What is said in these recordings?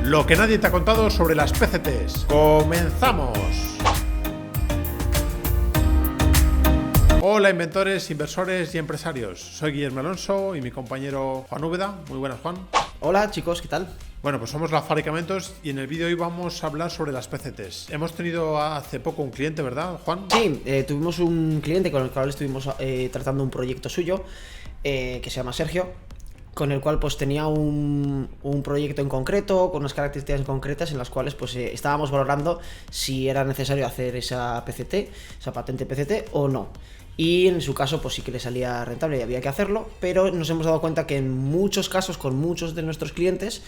Lo que nadie te ha contado sobre las PCTs. ¡Comenzamos! Hola inventores, inversores y empresarios. Soy Guillermo Alonso y mi compañero Juan Úbeda. Muy buenas, Juan. Hola chicos, ¿qué tal? Bueno, pues somos la Fabricamentos y en el vídeo hoy vamos a hablar sobre las PCTs. Hemos tenido hace poco un cliente, ¿verdad, Juan? Sí, tuvimos un cliente con el cual estuvimos tratando un proyecto suyo que se llama Sergio, con el cual pues tenía un proyecto en concreto, con unas características concretas en las cuales pues estábamos valorando si era necesario hacer esa PCT, esa patente PCT o no. Y en su caso pues sí que le salía rentable y había que hacerlo, pero nos hemos dado cuenta que en muchos casos con muchos de nuestros clientes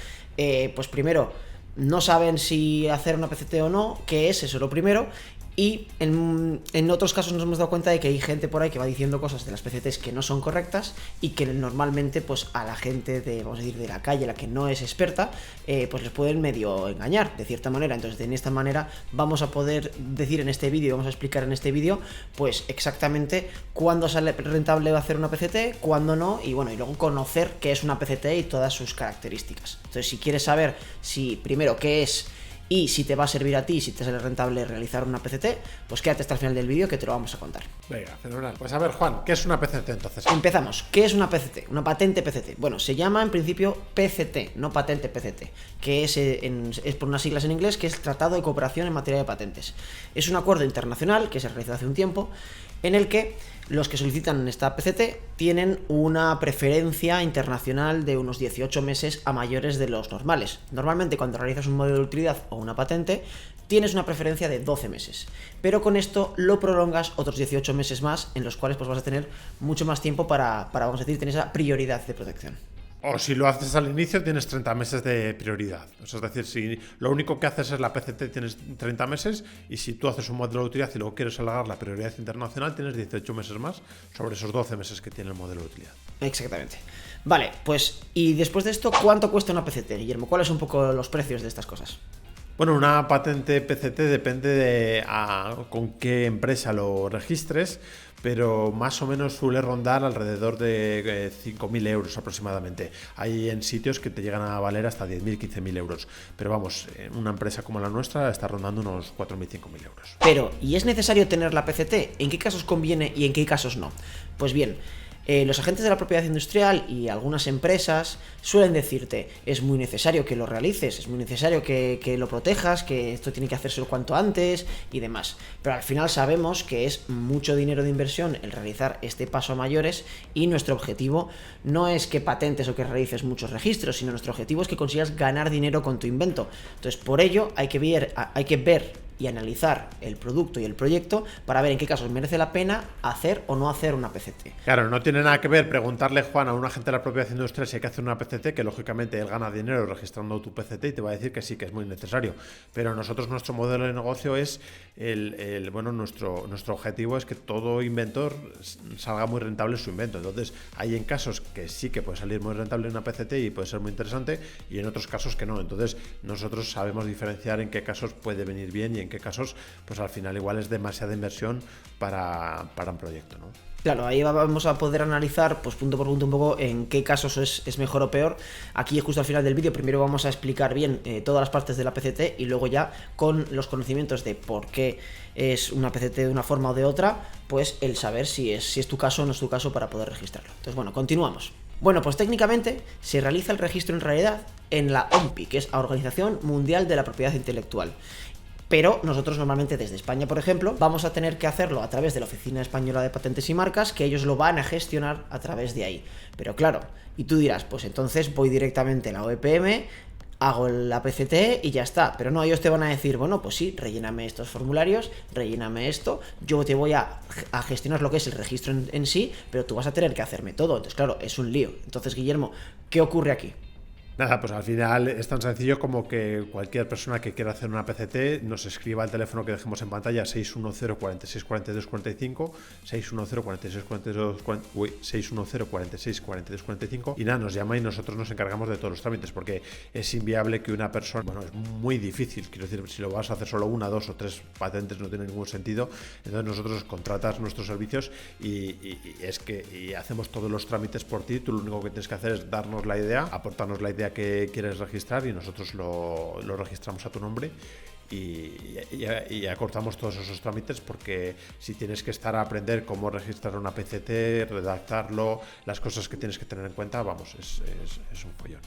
pues primero no saben si hacer una PCT o no, qué es eso lo primero. Y en otros casos nos hemos dado cuenta de que hay gente por ahí que va diciendo cosas de las PCTs que no son correctas y que normalmente pues a la gente de, vamos a decir, de la calle, la que no es experta, pues les pueden medio engañar de cierta manera. Entonces de esta manera vamos a poder decir en este vídeo, vamos a explicar en este vídeo pues exactamente cuándo sale rentable hacer una PCT, cuándo no, y bueno, y luego conocer qué es una PCT y todas sus características. Entonces si quieres saber si primero qué es y si te va a servir a ti, si te sale rentable realizar una PCT, pues quédate hasta el final del vídeo que te lo vamos a contar. Venga, fenomenal. Pues a ver, Juan, ¿qué es una PCT entonces? Empezamos. ¿Qué es una PCT? Una patente PCT. Bueno, se llama en principio PCT, no patente PCT, que es por unas siglas en inglés, que es Tratado de Cooperación en Materia de Patentes. Es un acuerdo internacional que se realizó hace un tiempo, en el que los que solicitan esta PCT tienen una preferencia internacional de unos 18 meses a mayores de los normales. Normalmente cuando realizas un modelo de utilidad o una patente tienes una preferencia de 12 meses, pero con esto lo prolongas otros 18 meses más, en los cuales pues vas a tener mucho más tiempo para vamos a decir, tener esa prioridad de protección. O si lo haces al inicio tienes 30 meses de prioridad. Es decir, si lo único que haces es la PCT tienes 30 meses y si tú haces un modelo de utilidad y luego quieres alargar la prioridad internacional tienes 18 meses más sobre esos 12 meses que tiene el modelo de utilidad. Exactamente. Vale, pues y después de esto, ¿cuánto cuesta una PCT, Guillermo? ¿Cuáles son un poco los precios de estas cosas? Bueno, una patente PCT depende de con qué empresa lo registres, pero más o menos suele rondar alrededor de 5.000 euros aproximadamente. Hay en sitios que te llegan a valer hasta 10.000, 15.000 euros, pero vamos, en una empresa como la nuestra está rondando unos 4.000, 5.000 euros. Pero, ¿y es necesario tener la PCT? ¿En qué casos conviene y en qué casos no? Pues bien, los agentes de la propiedad industrial y algunas empresas suelen decirte es muy necesario que lo realices, es muy necesario que lo protejas, que esto tiene que hacerse cuanto antes y demás. Pero al final sabemos que es mucho dinero de inversión el realizar este paso a mayores y nuestro objetivo no es que patentes o que realices muchos registros, sino nuestro objetivo es que consigas ganar dinero con tu invento. Entonces por ello hay que ver y analizar el producto y el proyecto para ver en qué casos merece la pena hacer o no hacer una PCT. Claro, no tiene nada que ver preguntarle, Juan, a un agente de la propiedad industrial si hay que hacer una PCT, que lógicamente él gana dinero registrando tu PCT y te va a decir que sí, que es muy necesario. Pero nosotros, nuestro modelo de negocio es, nuestro objetivo es que todo inventor salga muy rentable su invento. Entonces, hay en casos que sí que puede salir muy rentable una PCT y puede ser muy interesante y en otros casos que no. Entonces, nosotros sabemos diferenciar en qué casos puede venir bien y en qué casos, pues al final igual es demasiada inversión para un proyecto, ¿no? Claro, ahí vamos a poder analizar pues punto por punto un poco en qué casos es mejor o peor. Aquí justo al final del vídeo primero vamos a explicar bien todas las partes de la PCT y luego ya con los conocimientos de por qué es una PCT de una forma o de otra, pues el saber si es tu caso o no es tu caso para poder registrarlo. Entonces bueno, continuamos. Bueno, pues técnicamente se realiza el registro en realidad en la OMPI, que es la Organización Mundial de la Propiedad Intelectual. Pero nosotros normalmente desde España, por ejemplo, vamos a tener que hacerlo a través de la Oficina Española de Patentes y Marcas, que ellos lo van a gestionar a través de ahí. Pero claro, y tú dirás, pues entonces voy directamente a la OEPM, hago la PCT y ya está. Pero no, ellos te van a decir, bueno, pues sí, relléname estos formularios, relléname esto, yo te voy a gestionar lo que es el registro en sí, pero tú vas a tener que hacerme todo. Entonces, claro, es un lío. Entonces, Guillermo, ¿qué ocurre aquí? Nada, pues al final es tan sencillo como que cualquier persona que quiera hacer una PCT nos escriba al teléfono que dejemos en pantalla 610 46 42 45, 610 46 42, 610 46 42 45 y nada, nos llama y nosotros nos encargamos de todos los trámites porque es inviable que una persona, bueno, es muy difícil, quiero decir, si lo vas a hacer solo una, dos o tres patentes no tiene ningún sentido, entonces nosotros contratas nuestros servicios y hacemos todos los trámites por ti, tú lo único que tienes que hacer es darnos la idea, aportarnos la idea tecnología que quieres registrar y nosotros lo registramos a tu nombre y acortamos todos esos trámites, porque si tienes que estar a aprender cómo registrar una PCT, redactarlo, las cosas que tienes que tener en cuenta, vamos, es un follón.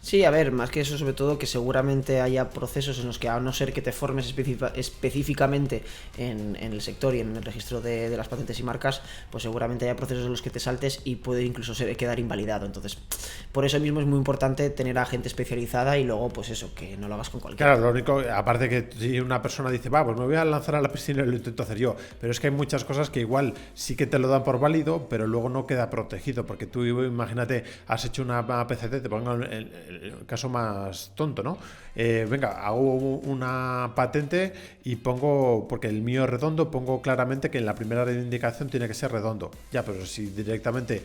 Sí, a ver, más que eso, sobre todo que seguramente haya procesos en los que, a no ser que te formes específicamente en el sector y en el registro de las patentes y marcas, pues seguramente haya procesos en los que te saltes y puede incluso quedar invalidado. Entonces, por eso mismo es muy importante tener a gente especializada y luego, pues eso, que no lo hagas con cualquiera. Claro, lo único, aparte que si una persona dice, pues me voy a lanzar a la piscina y lo intento hacer yo, pero es que hay muchas cosas que igual sí que te lo dan por válido, pero luego no queda protegido, porque tú, imagínate, has hecho una PCT, te pongo el caso más tonto, ¿no? Venga, hago una patente y pongo, porque el mío es redondo, pongo claramente que en la primera indicación tiene que ser redondo. Ya, pero si directamente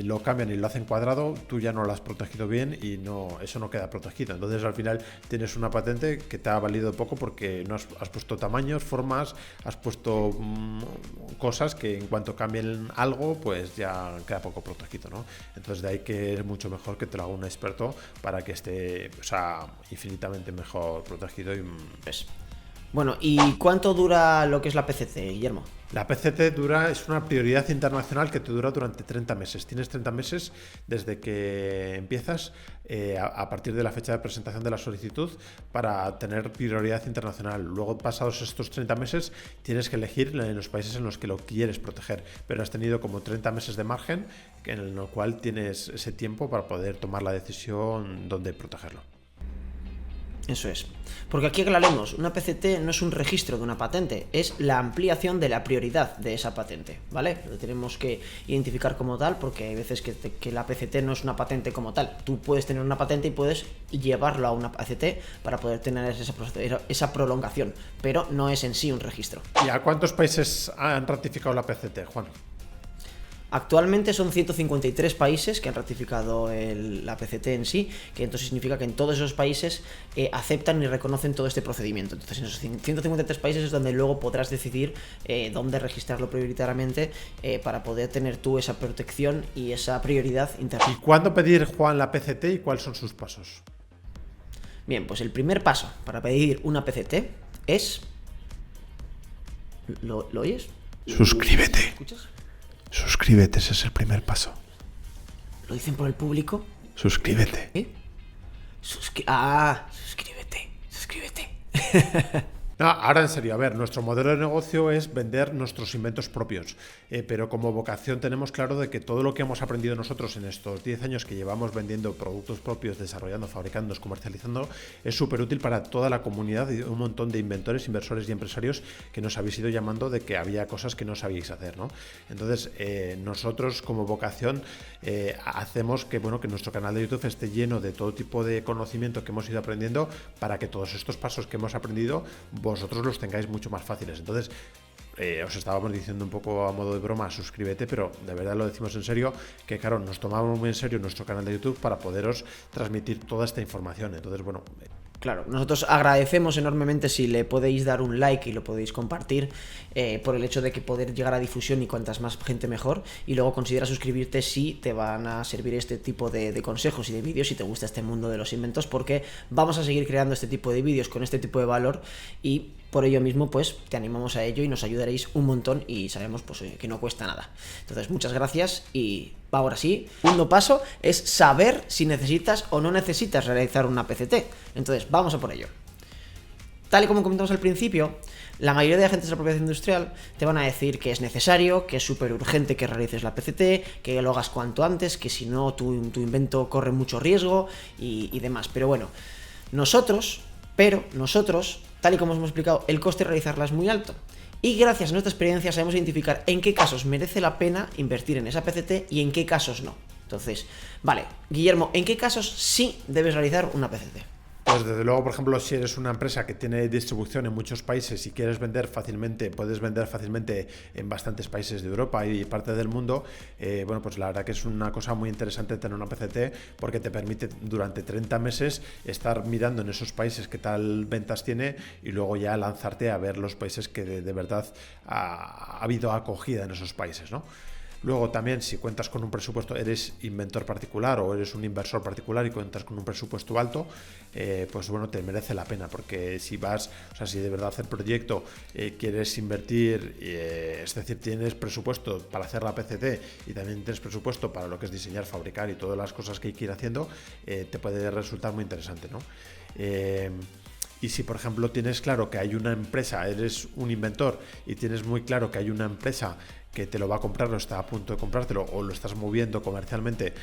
lo cambian y lo hacen cuadrado, tú ya no lo has protegido bien y eso no queda protegido. Entonces al final tienes una patente que te ha valido poco porque no has puesto tamaños, formas, has puesto cosas que en cuanto cambien algo, pues ya queda poco protegido, ¿no? Entonces de ahí que es mucho mejor que te lo haga un experto para que esté, infinitamente mejor protegido. Bueno, ¿y cuánto dura lo que es la PCT, Guillermo? La PCT es una prioridad internacional que te dura durante 30 meses. Tienes 30 meses desde que empiezas a partir de la fecha de presentación de la solicitud para tener prioridad internacional. Luego, pasados estos 30 meses, tienes que elegir en los países en los que lo quieres proteger, pero has tenido como 30 meses de margen en el cual tienes ese tiempo para poder tomar la decisión dónde protegerlo. Eso es. Porque aquí aclaremos, una PCT no es un registro de una patente, es la ampliación de la prioridad de esa patente, ¿vale? Lo tenemos que identificar como tal, porque hay veces que la PCT no es una patente como tal. Tú puedes tener una patente y puedes llevarlo a una PCT para poder tener esa prolongación, pero no es en sí un registro. ¿Y a cuántos países han ratificado la PCT, Juan? Actualmente son 153 países que han ratificado la PCT en sí, que entonces significa que en todos esos países aceptan y reconocen todo este procedimiento. Entonces en esos 153 países es donde luego podrás decidir dónde registrarlo prioritariamente para poder tener tú esa protección y esa prioridad interna. ¿Y cuándo pedir, Juan, la PCT y cuáles son sus pasos? Bien, pues el primer paso para pedir una PCT es... ¿Lo oyes? Suscríbete. ¿Me escuchas? Suscríbete, ese es el primer paso. ¿Lo dicen por el público? Suscríbete. ¿Eh? Suscríbete. No, ahora en serio, a ver, nuestro modelo de negocio es vender nuestros inventos propios, pero como vocación tenemos claro de que todo lo que hemos aprendido nosotros en estos 10 años que llevamos vendiendo productos propios, desarrollando, fabricando, comercializando, es súper útil para toda la comunidad y un montón de inventores, inversores y empresarios que nos habéis ido llamando de que había cosas que no sabíais hacer, ¿no? Entonces, nosotros como vocación hacemos que nuestro canal de YouTube esté lleno de todo tipo de conocimiento que hemos ido aprendiendo para que todos estos pasos que hemos aprendido vosotros los tengáis mucho más fáciles. Entonces, os estábamos diciendo un poco a modo de broma, suscríbete, pero de verdad lo decimos en serio, que claro, nos tomamos muy en serio nuestro canal de YouTube para poderos transmitir toda esta información. Entonces, Claro, nosotros agradecemos enormemente si le podéis dar un like y lo podéis compartir por el hecho de que poder llegar a difusión y cuantas más gente mejor, y luego considera suscribirte si te van a servir este tipo de consejos y de vídeos, si te gusta este mundo de los inventos, porque vamos a seguir creando este tipo de vídeos con este tipo de valor y por ello mismo pues te animamos a ello y nos ayudaréis un montón y sabemos pues que no cuesta nada. Entonces muchas gracias y ahora sí, segundo paso es saber si necesitas o no necesitas realizar una PCT. Entonces vamos a por ello. Tal y como comentamos al principio, la mayoría de agentes de la propiedad industrial te van a decir que es necesario, que es súper urgente que realices la PCT, que lo hagas cuanto antes, que si no tu invento corre mucho riesgo y demás. Pero bueno, nosotros, tal y como os hemos explicado, el coste de realizarla es muy alto. Y gracias a nuestra experiencia sabemos identificar en qué casos merece la pena invertir en esa PCT y en qué casos no. Entonces, vale, Guillermo, ¿en qué casos sí debes realizar una PCT? Pues desde luego, por ejemplo, si eres una empresa que tiene distribución en muchos países y quieres vender fácilmente, puedes vender fácilmente en bastantes países de Europa y parte del mundo, pues la verdad que es una cosa muy interesante tener una PCT porque te permite durante 30 meses estar mirando en esos países qué tal ventas tiene y luego ya lanzarte a ver los países que de verdad ha habido acogida en esos países, ¿no? Luego también, si cuentas con un presupuesto, eres inventor particular o eres un inversor particular y cuentas con un presupuesto alto, pues bueno, te merece la pena, porque si vas, o sea, si de verdad el proyecto quieres invertir, es decir, tienes presupuesto para hacer la PCT y también tienes presupuesto para lo que es diseñar, fabricar y todas las cosas que hay que ir haciendo, te puede resultar muy interesante, ¿no? Y si, por ejemplo, tienes claro que hay una empresa, eres un inventor y tienes muy claro que hay una empresa que te lo va a comprar o está a punto de comprártelo o lo estás moviendo comercialmente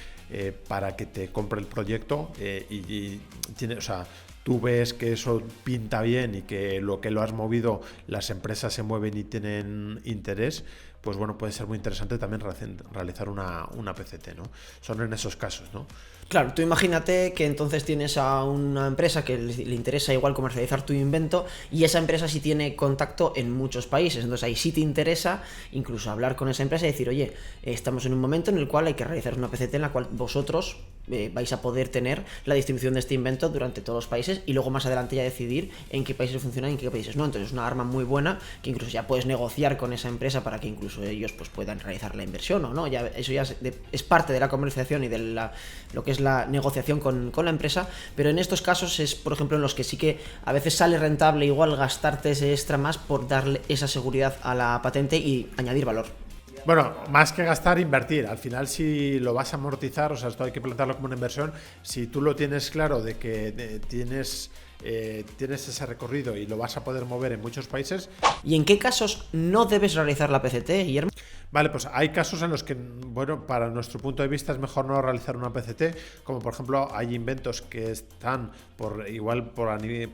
para que te compre el proyecto y tiene, o sea, tú ves que eso pinta bien y que lo has movido, las empresas se mueven y tienen interés, pues bueno, puede ser muy interesante también realizar una PCT, ¿no? Son en esos casos, ¿no? Claro, tú imagínate que entonces tienes a una empresa que le interesa igual comercializar tu invento y esa empresa sí tiene contacto en muchos países, entonces ahí sí te interesa incluso hablar con esa empresa y decir, oye, estamos en un momento en el cual hay que realizar una PCT en la cual vosotros vais a poder tener la distribución de este invento durante todos los países y luego más adelante ya decidir en qué países funciona y en qué países no. Entonces es una arma muy buena que incluso ya puedes negociar con esa empresa para que incluso ellos pues puedan realizar la inversión o no. Ya, eso ya es parte de la comercialización y de lo que es la negociación con la empresa, pero en estos casos es, por ejemplo, en los que sí que a veces sale rentable igual gastarte ese extra más por darle esa seguridad a la patente y añadir valor. Bueno, más que gastar, invertir. Al final, si lo vas a amortizar, o sea, esto hay que plantearlo como una inversión. Si tú lo tienes claro de que tienes ese recorrido y lo vas a poder mover en muchos países. ¿Y en qué casos no debes realizar la PCT, Guillermo? Vale, pues hay casos en los que, bueno, para nuestro punto de vista es mejor no realizar una PCT, como por ejemplo hay inventos que están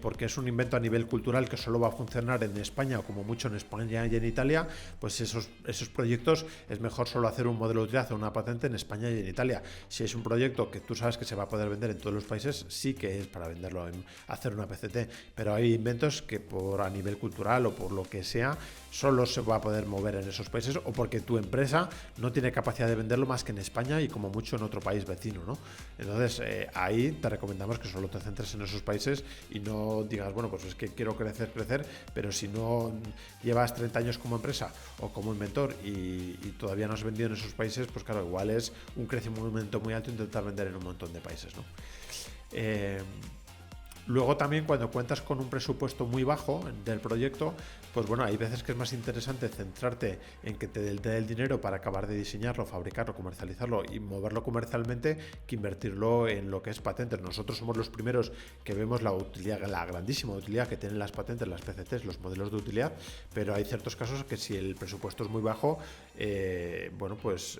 porque es un invento a nivel cultural que solo va a funcionar en España o como mucho en España y en Italia, pues esos proyectos es mejor solo hacer un modelo de utilidad o una patente en España y en Italia. Si es un proyecto que tú sabes que se va a poder vender en todos los países, sí que es para venderlo, hacer una PCT, pero hay inventos que a nivel cultural o por lo que sea, solo se va a poder mover en esos países o porque tu empresa no tiene capacidad de venderlo más que en España y como mucho en otro país vecino, ¿no? Entonces ahí te recomendamos que solo te centres en esos países y no digas, bueno, pues es que quiero crecer, pero si no llevas 30 años como empresa o como inventor y todavía no has vendido en esos países, pues claro, igual es un crecimiento muy alto intentar vender en un montón de países, ¿no? Luego también cuando cuentas con un presupuesto muy bajo del proyecto, pues bueno, hay veces que es más interesante centrarte en que te dé el dinero para acabar de diseñarlo, fabricarlo, comercializarlo y moverlo comercialmente que invertirlo en lo que es patentes. Nosotros somos los primeros que vemos la utilidad, la grandísima utilidad que tienen las patentes, las PCTs, los modelos de utilidad, pero hay ciertos casos que si el presupuesto es muy bajo, pues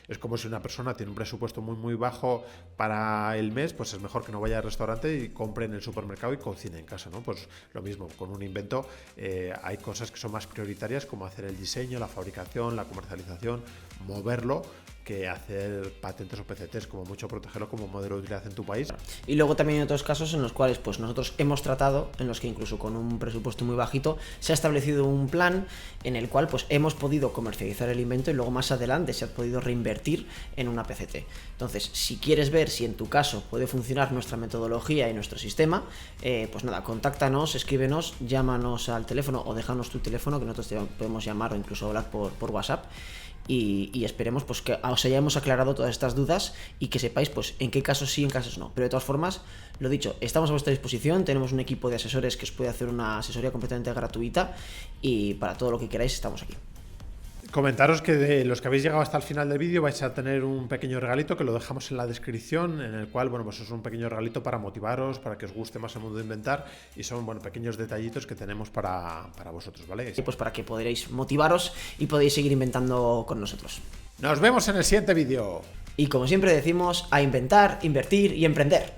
es como si una persona tiene un presupuesto muy bajo para el mes, pues es mejor que no vaya al restaurante y compre en el supermercado y cocine en casa, ¿no? Pues lo mismo, con un invento hay cosas que son más prioritarias como hacer el diseño, la fabricación, la comercialización, moverlo, que hacer patentes o PCTs, como mucho protegerlo como modelo de utilidad en tu país. Y luego también hay otros casos en los cuales pues nosotros hemos tratado, en los que incluso con un presupuesto muy bajito se ha establecido un plan en el cual pues hemos podido comercializar el invento y luego más adelante se ha podido reinvertir en una PCT. Entonces, si quieres ver si en tu caso puede funcionar nuestra metodología y nuestro sistema, pues nada, contáctanos, escríbenos, llámanos al teléfono o déjanos tu teléfono que nosotros te podemos llamar o incluso hablar por WhatsApp. Y esperemos pues que os hayamos aclarado todas estas dudas y que sepáis pues en qué casos sí, en casos no. Pero de todas formas, lo dicho, estamos a vuestra disposición, tenemos un equipo de asesores que os puede hacer una asesoría completamente gratuita y para todo lo que queráis estamos aquí. Comentaros que de los que habéis llegado hasta el final del vídeo vais a tener un pequeño regalito que lo dejamos en la descripción, en el cual, bueno, pues es un pequeño regalito para motivaros, para que os guste más el mundo de inventar y son, bueno, pequeños detallitos que tenemos para vosotros, ¿vale? Y pues para que podréis motivaros y podéis seguir inventando con nosotros. Nos vemos en el siguiente vídeo. Y como siempre decimos, a inventar, invertir y emprender.